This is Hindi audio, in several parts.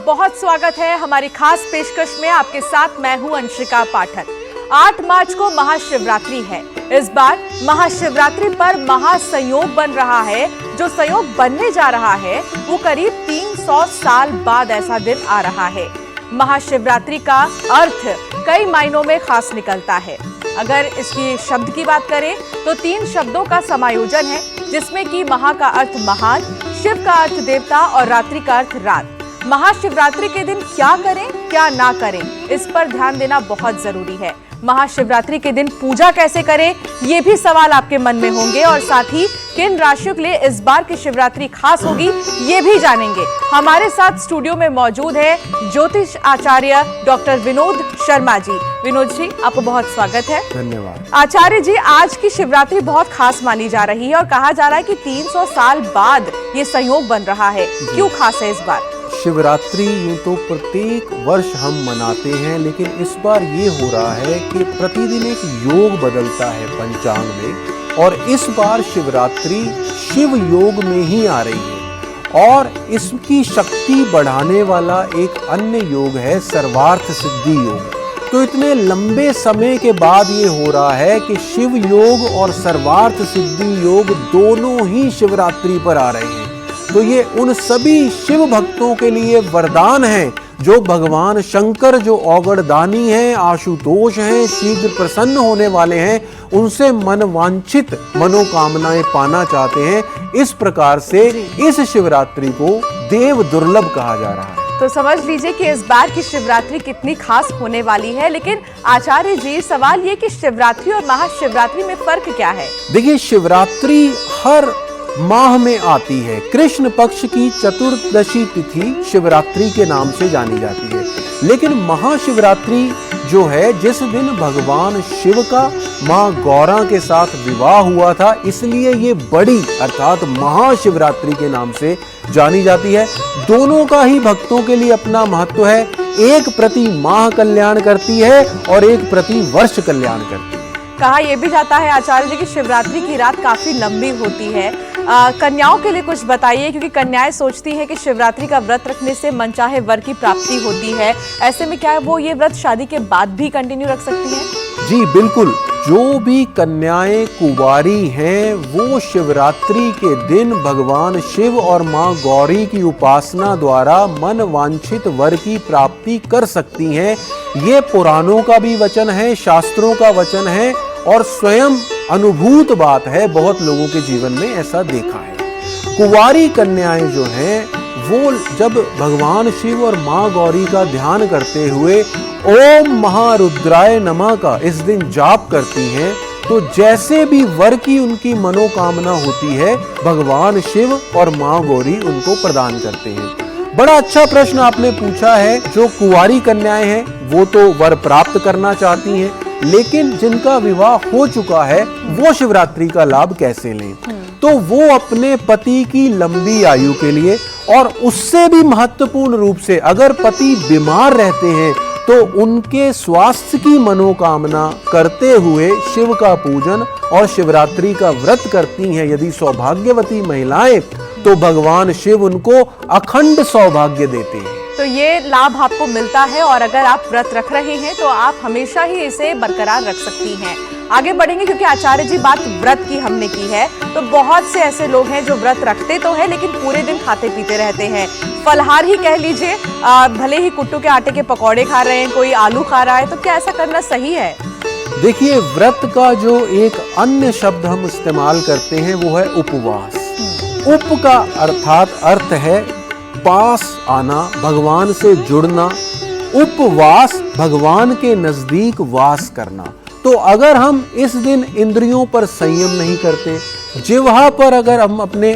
बहुत स्वागत है हमारी खास पेशकश में। आपके साथ मैं हूं अंशिका पाठक। 8 मार्च को महाशिवरात्रि है। इस बार महाशिवरात्रि पर महासंयोग बन रहा है। जो संयोग बनने जा रहा है वो करीब 300 साल बाद ऐसा दिन आ रहा है। महाशिवरात्रि का अर्थ कई मायनों में खास निकलता है। अगर इसकी शब्द की बात करें तो 3 शब्दों का समायोजन है, जिसमें कि महा का अर्थ महान, शिव का अर्थ देवता और रात्रि का अर्थ रात। महाशिवरात्रि के दिन क्या करें क्या ना करें, इस पर ध्यान देना बहुत जरूरी है। महाशिवरात्रि के दिन पूजा कैसे करें, ये भी सवाल आपके मन में होंगे और साथ ही किन राशियों के लिए इस बार की शिवरात्रि खास होगी ये भी जानेंगे। हमारे साथ स्टूडियो में मौजूद है ज्योतिष आचार्य डॉक्टर विनोद शर्मा जी। विनोद जी, आपको बहुत स्वागत है। धन्यवाद। आचार्य जी, आज की शिवरात्रि बहुत खास मानी जा रही है और कहा जा रहा है कि 300 साल बाद ये संयोग बन रहा है। क्यों खास है इस बार? शिवरात्रि यूं तो प्रत्येक वर्ष हम मनाते हैं, लेकिन इस बार ये हो रहा है कि प्रतिदिन एक योग बदलता है पंचांग में, और इस बार शिवरात्रि शिव योग में ही आ रही है। और इसकी शक्ति बढ़ाने वाला एक अन्य योग है सर्वार्थ सिद्धि योग। तो इतने लंबे समय के बाद ये हो रहा है कि शिव योग और सर्वार्थ सिद्धि योग दोनों ही शिवरात्रि पर आ रहे हैं। तो ये उन सभी शिव भक्तों के लिए वरदान है जो भगवान शंकर, जो औगड़दानी हैं, आशुतोष हैं, शीघ्र प्रसन्न होने वाले हैं, उनसे मनवांछित मनोकामनाएं पाना चाहते हैं। इस प्रकार से इस शिवरात्रि को देव दुर्लभ कहा जा रहा है। तो समझ लीजिए कि इस बार की शिवरात्रि कितनी खास होने वाली है। लेकिन आचार्य जी, सवाल ये कि शिवरात्रि और महाशिवरात्रि में फर्क क्या है? देखिए, शिवरात्रि हर माह में आती है। कृष्ण पक्ष की चतुर्दशी तिथि शिवरात्रि के नाम से जानी जाती है। लेकिन महाशिवरात्रि जो है, जिस दिन भगवान शिव का मां गौरा के साथ विवाह हुआ था, इसलिए ये बड़ी अर्थात महाशिवरात्रि के नाम से जानी जाती है। दोनों का ही भक्तों के लिए अपना महत्व है। एक प्रति माह कल्याण करती है और एक प्रति वर्ष कल्याण करती है। कहा यह भी जाता है आचार्य जी की शिवरात्रि की रात काफी लंबी होती है। कन्याओं के लिए कुछ बताइए, क्योंकि कन्याएं सोचती हैं कि शिवरात्रि का व्रत रखने से मनचाहे वर की प्राप्ति होती है। ऐसे में क्या वो ये व्रत शादी के बाद भी कंटिन्यू रख सकती हैं? जी बिल्कुल। जो भी कन्याएं कुंवारी हैं वो शिवरात्रि के दिन भगवान शिव और मां गौरी की उपासना द्वारा मन वांछित वर की प्राप्ति कर सकती हैं। ये पुराणों का भी वचन है, शास्त्रों का वचन है और स्वयं अनुभूत बात है। बहुत लोगों के जीवन में ऐसा देखा है। कुंवारी कन्याएं जो हैं वो जब भगवान शिव और मां गौरी का ध्यान करते हुए ओम महारुद्राय नमः का इस दिन जाप करती हैं, तो जैसे भी वर की उनकी मनोकामना होती है, भगवान शिव और मां गौरी उनको प्रदान करते हैं। बड़ा अच्छा प्रश्न आपने पूछा है। जो कुंवारी कन्याएं हैं वो तो वर प्राप्त करना चाहती हैं, लेकिन जिनका विवाह हो चुका है वो शिवरात्रि का लाभ कैसे लें? तो वो अपने पति की लंबी आयु के लिए, और उससे भी महत्वपूर्ण रूप से अगर पति बीमार रहते हैं तो उनके स्वास्थ्य की मनोकामना करते हुए शिव का पूजन और शिवरात्रि का व्रत करती हैं। यदि सौभाग्यवती महिलाएं, तो भगवान शिव उनको अखंड सौभाग्य देते हैं। तो ये लाभ आपको मिलता है, और अगर आप व्रत रख रहे हैं तो आप हमेशा ही इसे बरकरार रख सकती हैं। आगे बढ़ेंगे, क्योंकि आचार्य जी बात व्रत की हमने की है, तो बहुत से ऐसे लोग हैं जो व्रत रखते तो है लेकिन पूरे दिन खाते पीते रहते हैं। फलहार ही कह लीजिए, भले ही कुट्टू के आटे के पकौड़े खा रहे हैं, कोई आलू खा रहा है, तो क्या ऐसा करना सही है? देखिए, व्रत का जो एक अन्य शब्द हम इस्तेमाल करते हैं वो है उपवास। उप का अर्थात अर्थ है पास आना, भगवान से जुड़ना। उपवास भगवान के नजदीक वास करना। तो अगर हम इस दिन इंद्रियों पर संयम नहीं करते, जिह्वा पर अगर हम अपने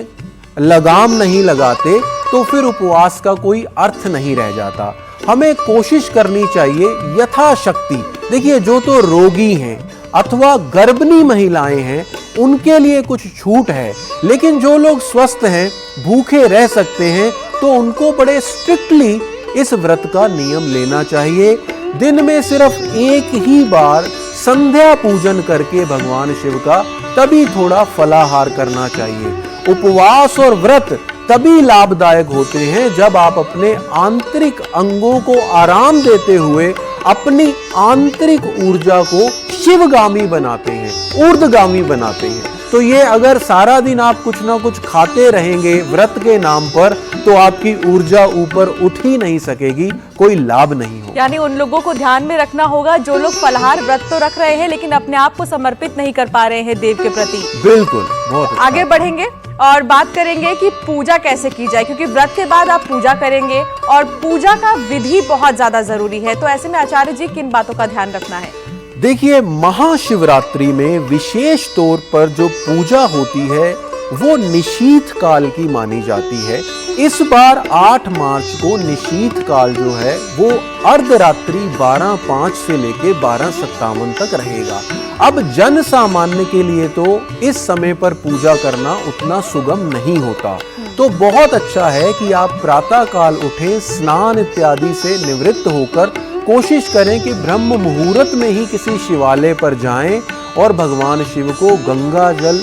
लगाम नहीं लगाते, तो फिर उपवास का कोई अर्थ नहीं रह जाता। हमें कोशिश करनी चाहिए यथाशक्ति। देखिए, जो तो रोगी हैं अथवा गर्भिणी महिलाएं हैं उनके लिए कुछ छूट है, लेकिन जो लोग स्वस्थ हैं, भूखे रह सकते हैं, तो उनको बड़े स्ट्रिक्टली इस व्रत का नियम लेना चाहिए। दिन में सिर्फ एक ही बार संध्या पूजन करके भगवान शिव का, तभी थोड़ा फलाहार करना चाहिए। उपवास और व्रत तभी लाभदायक होते हैं जब आप अपने आंतरिक अंगों को आराम देते हुए अपनी आंतरिक ऊर्जा को शिवगामी बनाते हैं, ऊर्ध्वगामी बनाते हैं। तो ये अगर सारा दिन आप कुछ ना कुछ खाते रहेंगे व्रत के नाम पर, तो आपकी ऊर्जा ऊपर उठ ही नहीं सकेगी, कोई लाभ नहीं होगा। यानी उन लोगों को ध्यान में रखना होगा जो लोग फलाहार व्रत तो रख रहे हैं लेकिन अपने आप को समर्पित नहीं कर पा रहे हैं देव के प्रति। बिल्कुल, बहुत अच्छा। आगे बढ़ेंगे और बात करेंगे कि पूजा कैसे की जाए, क्योंकि व्रत के बाद आप पूजा करेंगे और पूजा का विधि बहुत ज्यादा जरूरी है। तो ऐसे में आचार्य जी किन बातों का ध्यान रखना है? देखिए, महाशिवरात्रि में विशेष तौर पर जो पूजा होती है वो निशीथ काल की मानी जाती है। इस बार 8 मार्च को निशीथ काल जो है वो अर्धरात्रि 12:05 से लेके 12:57 तक रहेगा। अब जन सामान्य के लिए तो इस समय पर पूजा करना उतना सुगम नहीं होता, तो बहुत अच्छा है कि आप प्रातः काल उठें, स्नान इत्यादि से निवृत्त होकर कोशिश करें कि ब्रह्म मुहूर्त में ही किसी शिवालय पर जाएं और भगवान शिव को गंगा जल,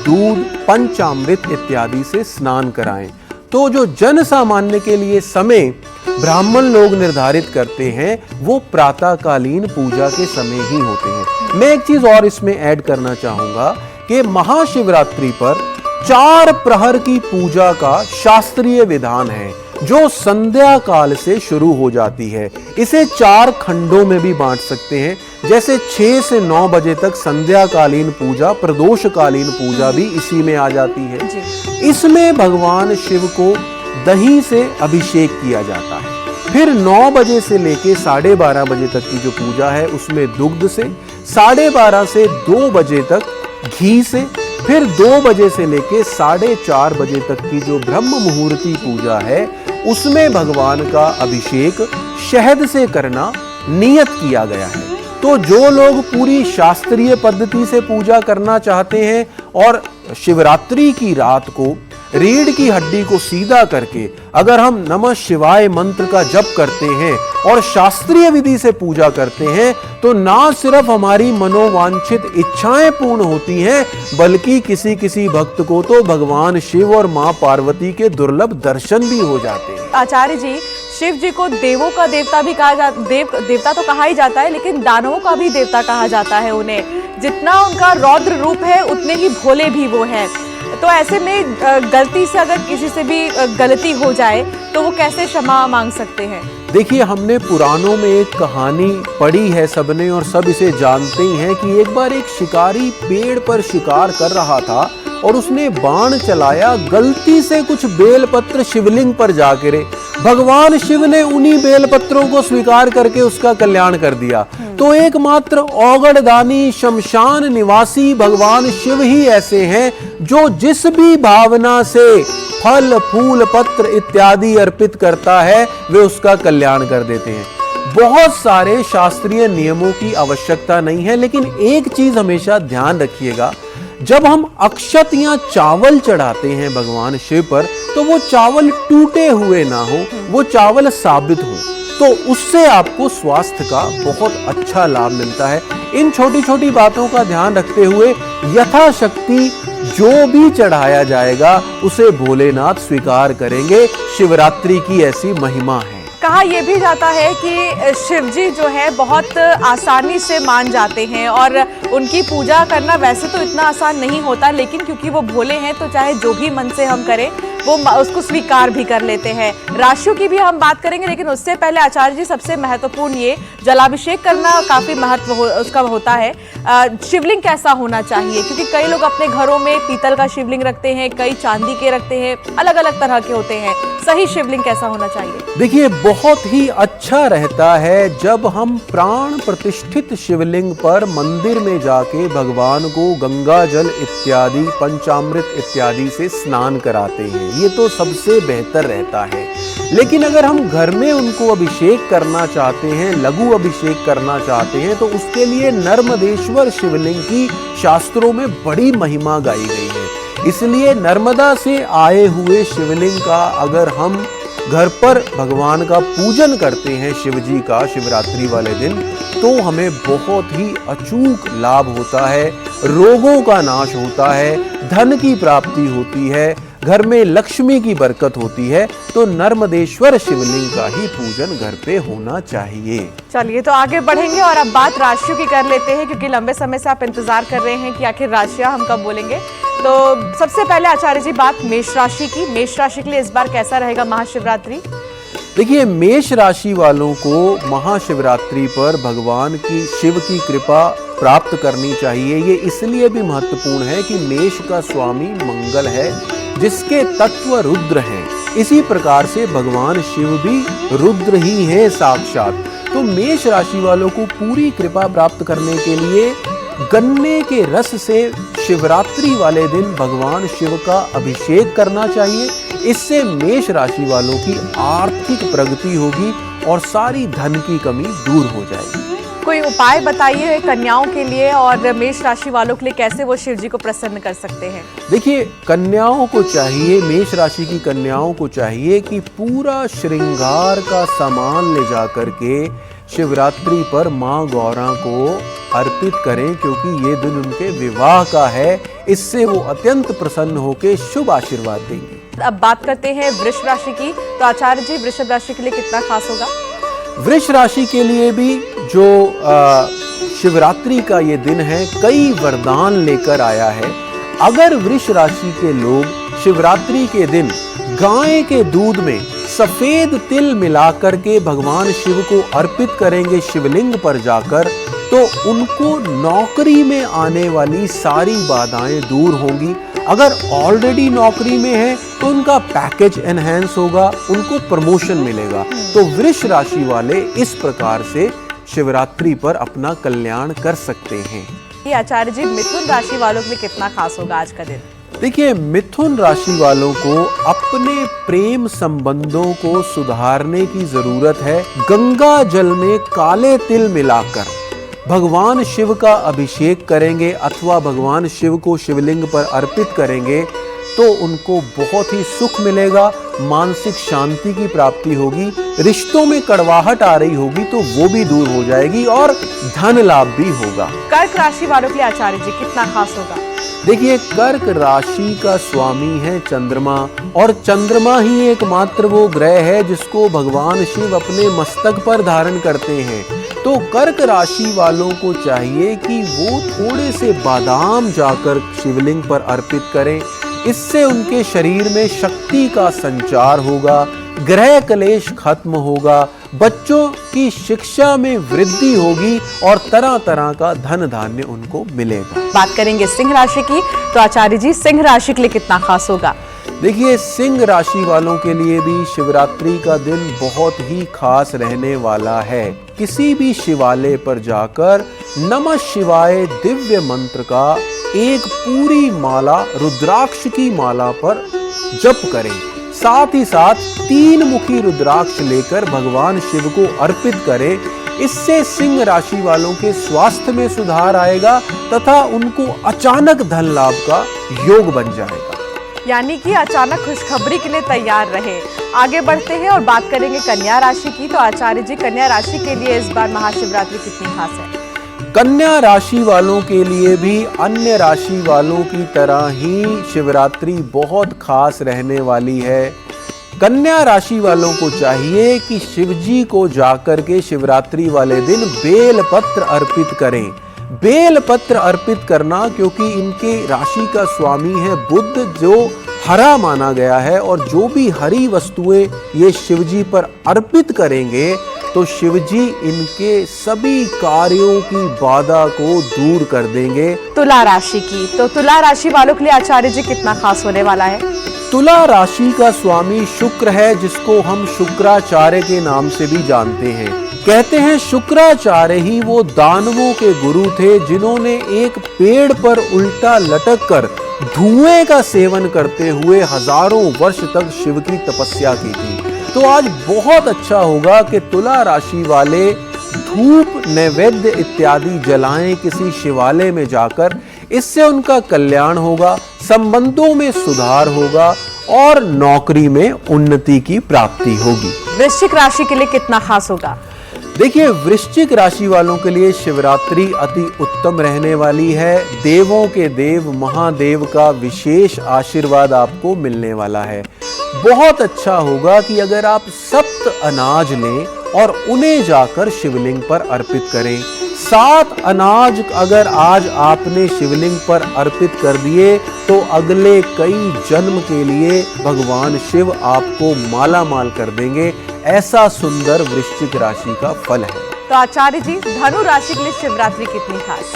दूध, पंचामृत इत्यादि से स्नान कराएं। तो जो जन सामान्य के लिए समय ब्राह्मण लोग निर्धारित करते हैं वो प्रातःकालीन पूजा के समय ही होते हैं। मैं एक चीज और इसमें ऐड करना चाहूंगा कि महाशिवरात्रि पर 4 प्रहर की पूजा का शास्त्रीय विधान है जो संध्या काल से शुरू हो जाती है। इसे 4 खंडों में भी बांट सकते हैं, जैसे 6 से 9 बजे तक संध्याकालीन पूजा, प्रदोषकालीन पूजा भी इसी में आ जाती है। इसमें भगवान शिव को दही से अभिषेक किया जाता है। फिर 9 बजे से लेके 12:30 बजे तक की जो पूजा है उसमें दुग्ध से, 12:30 से 2 बजे तक घी से, फिर 2 बजे से लेके 4:30 बजे तक की जो ब्रह्म मुहूर्ती पूजा है उसमें भगवान का अभिषेक शहद से करना नियत किया गया है। तो जो लोग पूरी शास्त्रीय पद्धति से पूजा करना चाहते हैं और शिवरात्रि की रात को रीढ़ की हड्डी को सीधा करके अगर हम नमः शिवाय मंत्र का जप करते हैं और शास्त्रीय विधि से पूजा करते हैं तो ना सिर्फ हमारी मनोवांछित इच्छाएं पूर्ण होती हैं, बल्कि किसी किसी भक्त को तो भगवान शिव और मां पार्वती के दुर्लभ दर्शन भी हो जाते हैं। आचार्य जी, शिव जी को देवों का देवता भी कहा जाता, देवता तो कहा ही जाता है, लेकिन दानवों का भी देवता कहा जाता है उन्हें। जितना उनका रौद्र रूप है उतने ही भोले भी वो हैं। तो ऐसे में गलती से अगर किसी से भी गलती हो जाए तो वो कैसे क्षमा मांग सकते हैं? देखिए, हमने पुराणों में एक कहानी पढ़ी है सबने और सब इसे जानते ही हैं कि एक बार एक शिकारी पेड़ पर शिकार कर रहा था और उसने बाण चलाया, गलती से कुछ बेलपत्र शिवलिंग पर जा गिरे। भगवान शिव ने उन्हीं बेलपत्रों को स्वीकार करके उसका कल्याण कर दिया। तो एकमात्र औगड़दानी शमशान निवासी भगवान शिव ही ऐसे हैं जो जिस भी भावना से फल, फूल, पत्र इत्यादि अर्पित करता है वे उसका कल्याण कर देते हैं। बहुत सारे शास्त्रीय नियमों की आवश्यकता नहीं है, लेकिन एक चीज हमेशा ध्यान रखिएगा, जब हम अक्षत या चावल चढ़ाते हैं भगवान शिव पर तो वो चावल टूटे हुए ना हो, वो चावल साबित हो, तो उससे आपको स्वास्थ्य का बहुत अच्छा लाभ मिलता है। इन छोटी छोटी बातों का ध्यान रखते हुए यथाशक्ति जो भी चढ़ाया जाएगा उसे भोलेनाथ स्वीकार करेंगे। शिवरात्रि की ऐसी महिमा है। कहा यह भी जाता है कि शिव जी जो है बहुत आसानी से मान जाते हैं और उनकी पूजा करना वैसे तो इतना आसान नहीं होता, लेकिन क्योंकि वो भोले हैं तो चाहे जो भी मन से हम करें वो उसको स्वीकार भी कर लेते हैं। राशियों की भी हम बात करेंगे, लेकिन उससे पहले आचार्य जी सबसे महत्वपूर्ण ये जलाभिषेक करना काफी महत्व उसका होता है। शिवलिंग कैसा होना चाहिए, क्योंकि कई लोग अपने घरों में पीतल का शिवलिंग रखते हैं, कई चांदी के रखते हैं, अलग अलग तरह के होते हैं। सही शिवलिंग कैसा होना चाहिए? देखिए, बहुत ही अच्छा रहता है जब हम प्राण प्रतिष्ठित शिवलिंग पर मंदिर में जाके भगवान को गंगा जल इत्यादि, पंचामृत इत्यादि से स्नान कराते हैं। ये तो सबसे बेहतर रहता है। लेकिन अगर हम घर में उनको अभिषेक करना चाहते हैं, लघु अभिषेक करना चाहते हैं, तो उसके लिए नर्मदेश्वर शिवलिंग की शास्त्रों में बड़ी महिमा गाई गई है। इसलिए नर्मदा से आए हुए शिवलिंग का अगर हम घर पर भगवान का पूजन करते हैं, शिव जी का शिवरात्रि वाले दिन, तो हमें बहुत ही अचूक लाभ होता है, रोगों का नाश होता है, धन की प्राप्ति होती है, घर में लक्ष्मी की बरकत होती है, तो नर्मदेश्वर शिवलिंग का ही पूजन घर पे होना चाहिए। चलिए तो आगे बढ़ेंगे और अब बात राशियों की कर लेते हैं, क्योंकि लंबे समय से आप इंतजार कर रहे हैं कि आखिर राशियां हम कब बोलेंगे। तो सबसे पहले आचार्य जी बात मेष राशि की। मेष राशि के लिए इस बार कैसा रहेगा महाशिवरात्रि? देखिए, मेष राशि वालों को महाशिवरात्रि पर भगवान की शिव की कृपा प्राप्त करनी चाहिए। ये इसलिए भी महत्वपूर्ण है कि मेष का स्वामी मंगल है, जिसके तत्व रुद्र हैं। इसी प्रकार से भगवान शिव भी रुद्र ही हैं साक्षात। तो मेष राशि वालों को पूरी कृपा प्राप्त करने के लिए गन्ने के रस से शिवरात्रि वाले दिन भगवान शिव का अभिषेक करना चाहिए। इससे मेष राशि वालों की आर्थिक प्रगति होगी और सारी धन की कमी दूर हो जाएगी। कोई उपाय बताइए कन्याओं के लिए, और मेष राशि वालों के लिए कैसे वो शिव जी को प्रसन्न कर सकते हैं? देखिए, कन्याओं को चाहिए, मेष राशि की कन्याओं को चाहिए कि पूरा श्रृंगार का सामान ले जा करके शिवरात्रि पर माँ गौरा को अर्पित करें, क्योंकि ये दिन उनके विवाह का है। इससे वो अत्यंत प्रसन्न होकर शुभ आशीर्वाद देंगे। अब बात करते हैं वृष राशि की। तो आचार्य जी वृषभ राशि के लिए कितना खास होगा? वृष राशि के लिए भी जो शिवरात्रि का ये दिन है, कई वरदान लेकर आया है। अगर वृष राशि के लोग शिवरात्रि के दिन गाय के दूध में सफेद तिल मिलाकर के भगवान शिव को अर्पित करेंगे शिवलिंग पर जाकर, तो उनको नौकरी में आने वाली सारी बाधाएं दूर होंगी। अगर ऑलरेडी नौकरी में है तो उनका पैकेज एनहेंस होगा, उनको प्रमोशन मिलेगा। तो वृष राशि वाले इस प्रकार से शिवरात्रि पर अपना कल्याण कर सकते हैं। ये आचार्य जी मिथुन राशि वालों के लिए कितना खास होगा आज का दिन? देखिए, मिथुन राशि वालों को अपने प्रेम संबंधों को सुधारने की जरूरत है। गंगा जल में काले तिल मिलाकर भगवान शिव का अभिषेक करेंगे अथवा भगवान शिव को शिवलिंग पर अर्पित करेंगे, तो उनको बहुत ही सुख मिलेगा, मानसिक शांति की प्राप्ति होगी। रिश्तों में कड़वाहट आ रही होगी तो वो भी दूर हो जाएगी और धन लाभ भी होगा। कर्क राशि वालों के लिए आचार्य जी कितना खास होगा? देखिए, कर्क राशि का स्वामी है चंद्रमा, और चंद्रमा ही एकमात्र वो ग्रह है जिसको भगवान शिव अपने मस्तक पर धारण करते हैं। तो कर्क राशि वालों को चाहिए कि वो थोड़े से बादाम जाकर शिवलिंग पर अर्पित करें। इससे उनके शरीर में शक्ति का संचार होगा, ग्रह क्लेश खत्म होगा, बच्चों की शिक्षा में वृद्धि होगी और तरह तरह का धन धान्य उनको मिलेगा। बात करेंगे सिंह राशि की। तो आचार्य जी सिंह राशि के लिए कितना खास होगा? देखिए, सिंह राशि वालों के लिए भी शिवरात्रि का दिन बहुत ही खास रहने वाला है। किसी भी शिवालय पर जाकर नमः शिवाय दिव्य मंत्र का एक पूरी माला रुद्राक्ष की माला पर जप करें। साथ ही साथ 3 मुखी रुद्राक्ष लेकर भगवान शिव को अर्पित करें। इससे सिंह राशि वालों के स्वास्थ्य में सुधार आएगा तथा उनको अचानक धन लाभ का योग बन जाएगा। यानी कि अचानक खुशखबरी के लिए तैयार रहे। आगे बढ़ते हैं और बात करेंगे कन्या राशि की। तो आचार्य जी कन्या राशि के लिए इस बार महाशिवरात्रि कितनी खास है? कन्या राशि वालों के लिए भी अन्य राशि वालों की तरह ही शिवरात्रि बहुत खास रहने वाली है। कन्या राशि वालों को चाहिए कि शिवजी को जाकर के शिवरात्रि वाले दिन बेल पत्र अर्पित करें। बेल पत्र अर्पित करना, क्योंकि इनके राशि का स्वामी है बुध, जो हरा माना गया है, और जो भी हरी वस्तुएं ये शिवजी पर अर्पित करेंगे तो शिवजी इनके सभी कार्यों की बाधा को दूर कर देंगे। तुला राशि की। तो तुला राशि वालों के लिए आचार्य जी कितना खास होने वाला है? तुला राशि का स्वामी शुक्र है, जिसको हम शुक्राचार्य के नाम से भी जानते हैं। कहते हैं शुक्राचार्य ही वो दानवों के गुरु थे जिन्होंने एक पेड़ पर उल्टा लटक कर धुएं का सेवन करते हुए हजारों वर्ष तक शिव की तपस्या की थी। तो आज बहुत अच्छा होगा कि तुला राशि वाले धूप नैवेद्य इत्यादि जलाएं किसी शिवालय में जाकर। इससे उनका कल्याण होगा, संबंधों में सुधार होगा और नौकरी में उन्नति की प्राप्ति होगी। वृश्चिक राशि के लिए कितना खास होगा? देखिए, वृश्चिक राशि वालों के लिए शिवरात्रि अति उत्तम रहने वाली है। देवों के देव महादेव का विशेष आशीर्वाद आपको मिलने वाला है। बहुत अच्छा होगा कि अगर आप सप्त अनाज लें और उन्हें जाकर शिवलिंग पर अर्पित करें। 7 अनाज अगर आज आपने शिवलिंग पर अर्पित कर दिए तो अगले कई जन्म के लिए भगवान शिव आपको माला माल कर देंगे। ऐसा सुंदर वृश्चिक राशि का फल है। तो आचार्य जी, धनु राशि के लिए शिवरात्रि कितनी खास?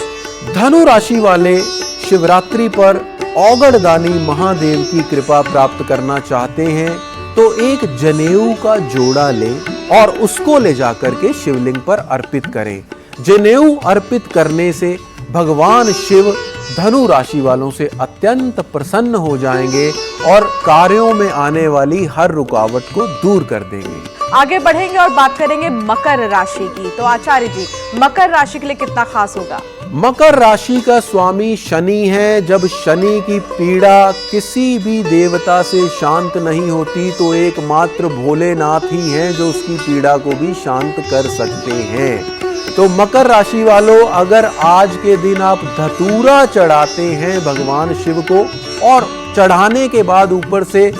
धनु राशि वाले शिवरात्रि पर औगड़दानी महादेव की कृपा प्राप्त करना चाहते हैं तो एक जनेऊ का जोड़ा लें और उसको ले जाकर के शिवलिंग पर अर्पित करें। जनेऊ अर्पित करने से भगवान शिव धनु राशि वालों से अत्यंत प्रसन्न हो जाएंगे और कार्यों में आने वाली हर रुकावट को दूर कर देंगे। आगे बढ़ेंगे और बात करेंगे मकर राशि की। तो आचार्य जी, मकर राशि के लिए कितना खास होगा? मकर राशि का स्वामी शनि है। जब शनि की पीड़ा किसी भी देवता से शांत नहीं होती तो एकमात्र भोलेनाथ ही हैं जो उसकी पीड़ा को भी शांत कर सकते हैं। तो मकर राशि वालों, अगर आज के दिन आप धतूरा चढ़ाते हैं भगवान शिव को और चढ़ाने के बाद ऊपर से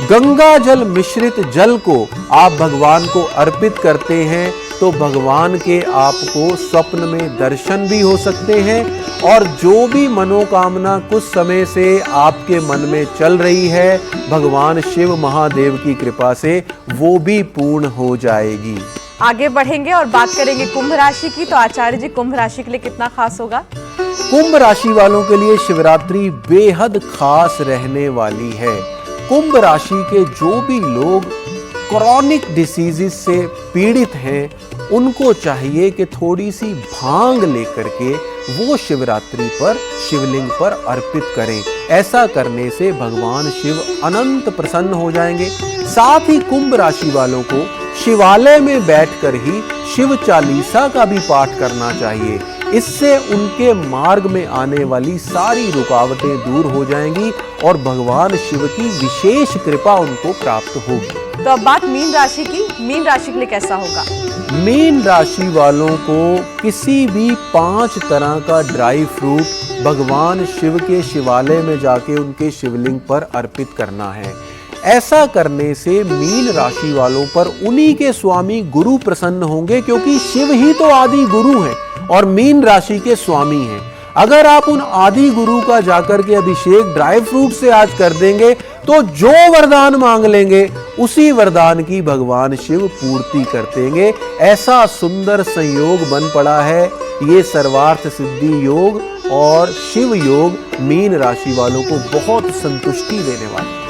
गंगा जल मिश्रित जल को आप भगवान को अर्पित करते हैं तो भगवान के आपको स्वप्न में दर्शन भी हो सकते हैं और जो भी मनोकामना कुछ समय से आपके मन में चल रही है भगवान शिव महादेव की कृपा से वो भी पूर्ण हो जाएगी। आगे बढ़ेंगे और बात करेंगे कुंभ राशि की। तो आचार्य जी, कुंभ राशि के लिए कितना खास होगा? कुंभ राशि वालों के लिए शिवरात्रि बेहद खास रहने वाली है। कुंभ राशि के जो भी लोग क्रॉनिक डिसीजेस से पीड़ित हैं उनको चाहिए कि थोड़ी सी भांग लेकर के वो शिवरात्रि पर शिवलिंग पर अर्पित करें। ऐसा करने से भगवान शिव अनंत प्रसन्न हो जाएंगे। साथ ही कुंभ राशि वालों को शिवालय में बैठकर ही शिव चालीसा का भी पाठ करना चाहिए। इससे उनके मार्ग में आने वाली सारी रुकावटें दूर हो जाएंगी और भगवान शिव की विशेष कृपा उनको प्राप्त होगी। तो अब बात मीन राशि की। मीन राशि के लिए कैसा होगा? मीन राशि वालों को किसी भी 5 तरह का ड्राई फ्रूट भगवान शिव के शिवालय में जाके उनके शिवलिंग पर अर्पित करना है। ऐसा करने से मीन राशि वालों पर उन्हीं के स्वामी गुरु प्रसन्न होंगे क्योंकि शिव ही तो आदि गुरु हैं और मीन राशि के स्वामी हैं। अगर आप उन आदि गुरु का जाकर के अभिषेक ड्राई फ्रूट से आज कर देंगे तो जो वरदान मांग लेंगे उसी वरदान की भगवान शिव पूर्ति कर देंगे। ऐसा सुंदर संयोग बन पड़ा है ये सर्वार्थ सिद्धि योग और शिव योग मीन राशि वालों को बहुत संतुष्टि देने वाला।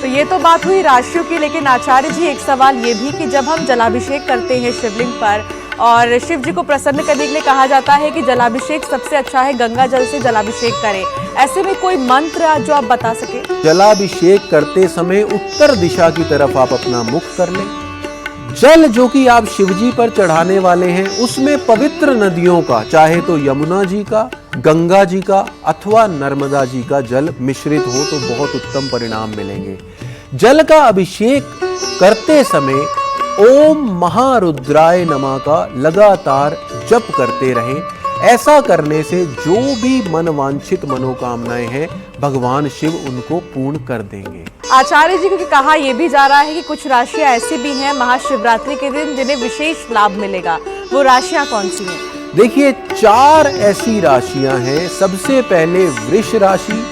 तो ये तो बात हुई राशियों की, लेकिन आचार्य जी एक सवाल ये भी कि जब हम जलाभिषेक करते हैं शिवलिंग पर और शिव जी को प्रसन्न करने के लिए कहा जाता है कि जलाभिषेक सबसे अच्छा है गंगा जल से जलाभिषेक करें, ऐसे में कोई मंत्र जो आप बता सके? जलाभिषेक करते समय उत्तर दिशा की तरफ आप अपना मुख कर लें। जल जो कि आप शिवजी पर चढ़ाने वाले हैं उसमें पवित्र नदियों का, चाहे तो यमुना जी का, गंगा जी का अथवा नर्मदा जी का जल मिश्रित हो तो बहुत उत्तम परिणाम मिलेंगे। जल का अभिषेक करते समय ओम महारुद्राय नमः का लगातार जप करते रहें। ऐसा करने से जो भी मनवांछित मनोकामनाएं हैं भगवान शिव उनको पूर्ण कर देंगे। आचार्य जी, क्योंकि कहा यह भी जा रहा है कि कुछ राशियां ऐसी भी हैं महाशिवरात्रि के दिन जिन्हें विशेष लाभ मिलेगा, वो राशियां कौन सी हैं? देखिए, 4 ऐसी राशियां हैं। सबसे पहले वृष राशि,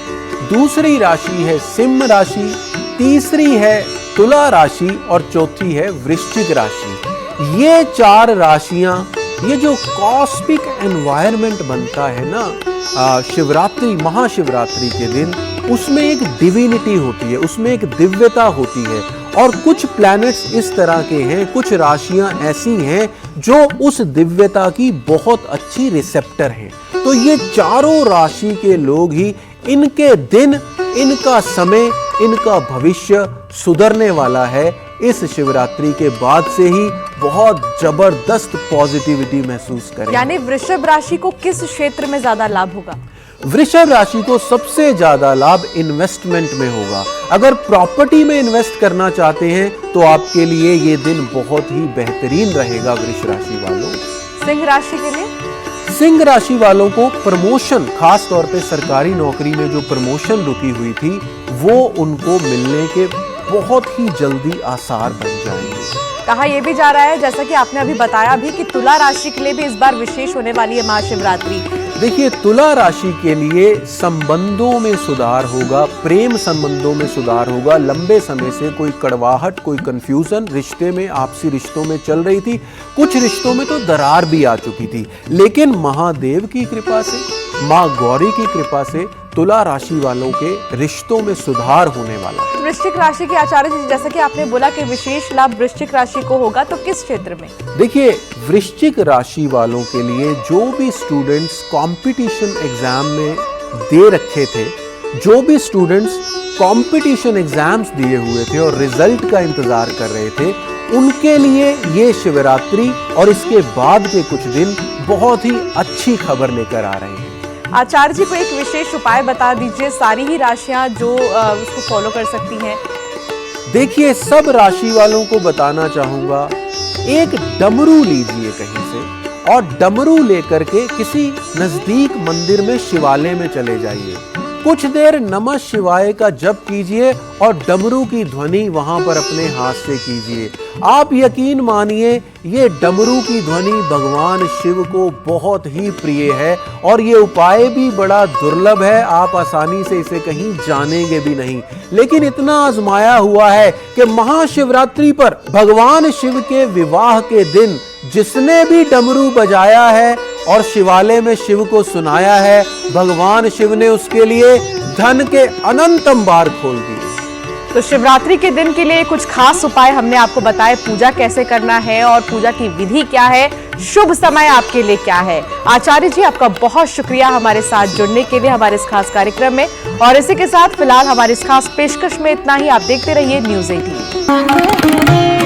दूसरी राशि है सिंह राशि, तीसरी है तुला राशि और चौथी है वृश्चिक राशि। ये 4 राशियां, ये जो कॉस्मिक एनवायरनमेंट बनता है ना शिवरात्रि महाशिवरात्रि के दिन, उसमें एक डिविनिटी होती है, उसमें एक दिव्यता होती है और कुछ प्लैनेट्स इस तरह के हैं, कुछ राशियां ऐसी हैं जो उस दिव्यता की बहुत अच्छी रिसेप्टर हैं। तो ये चारों राशि के लोग ही इनके दिन, इनका समय, इनका भविष्य सुधरने वाला है। इस शिवरात्रि के बाद से ही बहुत जबरदस्त पॉजिटिविटी महसूस करें। यानी वृषभ राशि को किस क्षेत्र में ज्यादा लाभ होगा? वृषभ राशि को सबसे ज्यादा लाभ इन्वेस्टमेंट में होगा। अगर प्रॉपर्टी में इन्वेस्ट करना चाहते हैं तो आपके लिए ये दिन बहुत ही बेहतरीन रहेगा। वृष राशि वालों, सिंह राशि के लिए, सिंह राशि वालों को प्रमोशन, खास तौर पे सरकारी नौकरी में जो प्रमोशन रुकी हुई थी वो उनको मिलने के बहुत ही जल्दी आसार बन जाएंगे। कहा यह भी जा रहा है, जैसा कि आपने अभी बताया भी, कि तुला राशि के लिए भी इस बार विशेष होने वाली है महाशिवरात्रि। देखिए, तुला राशि के लिए संबंधों में सुधार होगा, प्रेम संबंधों में सुधार होगा। लंबे समय से कोई कड़वाहट, कोई कंफ्यूजन रिश्ते में, आपसी रिश्तों में चल रही थी। कुछ रिश्तों में तो दरार भी आ चुकी थी, लेकिन महादेव की कृपा से, माँ गौरी की कृपा से तुला राशि वालों के रिश्तों में सुधार होने वाला है। वृश्चिक राशि के आचार्य जी, जैसा कि आपने बोला कि विशेष लाभ वृश्चिक राशि को होगा, तो किस क्षेत्र में? देखिए, वृश्चिक राशि वालों के लिए जो भी स्टूडेंट्स कंपटीशन एग्जाम में दे रखे थे, जो भी स्टूडेंट्स कंपटीशन एग्जाम्स दिए हुए थे और रिजल्ट का इंतजार कर रहे थे, उनके लिए ये शिवरात्रि और इसके बाद के कुछ दिन बहुत ही अच्छी खबर लेकर आ रहे हैं। आचार्य जी को एक विशेष उपाय बता दीजिए, सारी ही राशियां जो उसको फॉलो कर सकती हैं। देखिए, सब राशि वालों को बताना चाहूंगा, एक डमरू लीजिए कहीं से और डमरू लेकर के किसी नजदीक मंदिर में, शिवालय में चले जाइए। कुछ देर नमः शिवाय का जप कीजिए और डमरू की ध्वनि वहां पर अपने हाथ से कीजिए। आप यकीन मानिए, ये डमरू की ध्वनि भगवान शिव को बहुत ही प्रिय है और ये उपाय भी बड़ा दुर्लभ है। आप आसानी से इसे कहीं जानेंगे भी नहीं, लेकिन इतना आजमाया हुआ है कि महाशिवरात्रि पर भगवान शिव के विवाह के दिन जिसने भी डमरू बजाया है और शिवालय में शिव को सुनाया है, भगवान शिव ने उसके लिए धन के अनंत अंबार खोल दिए। तो शिवरात्रि के दिन के लिए कुछ खास उपाय हमने आपको बताए, पूजा कैसे करना है और पूजा की विधि क्या है, शुभ समय आपके लिए क्या है। आचार्य जी, आपका बहुत शुक्रिया हमारे साथ जुड़ने के लिए हमारे इस खास कार्यक्रम में। और इसी के साथ फिलहाल हमारी इस खास पेशकश में इतना ही। आप देखते रहिए News 18।